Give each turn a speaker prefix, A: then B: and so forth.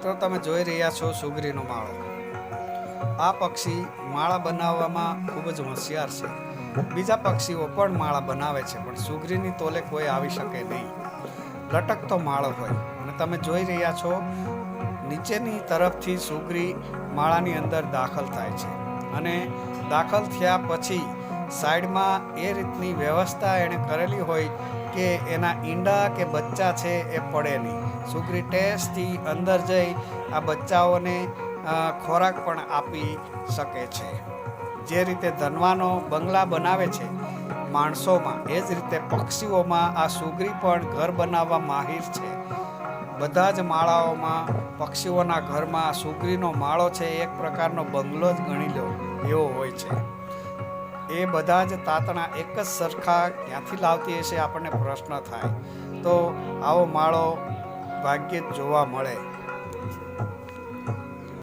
A: મિત્રો તમે જોઈ રહ્યા છો સુગરીનો માળો। આ પક્ષી માળા બનાવવામાં ખૂબ જ હોશિયાર છે। બીજા પક્ષીઓ પણ માળા બનાવે છે, પણ સુગરીની તોલે કોઈ આવી શકે નહીં। લટકતો માળો હોય અને તમે જોઈ રહ્યા છો નીચેની તરફથી સુગરી માળાની અંદર દાખલ થાય છે અને દાખલ થયા પછી સાઈડમાં એ રીતની વ્યવસ્થા એણે કરેલી હોય કે એના ઈંડા કે બચ્ચા છે એ પડે નહીં। સુગરી ટેસ્ટથી અંદર જઈ આ બચ્ચાઓને ખોરાક પણ આપી શકે છે। જે રીતે ધનવાનો બંગલા બનાવે છે માણસોમાં, એ જ રીતે પક્ષીઓમાં આ સુગરી પણ ઘર બનાવવા માહિર છે। બધા જ માળાઓમાં પક્ષીઓના ઘરમાં સુગરીનો માળો છે એક પ્રકારનો બંગલો જ ગણી લો એવો હોય છે। એ બધા જ તાતણા એક જ સરખા ક્યાંથી લાવતી હશે આપણને પ્રશ્ન થાય, તો આવો માળો ભાગ્યે જ જોવા મળે।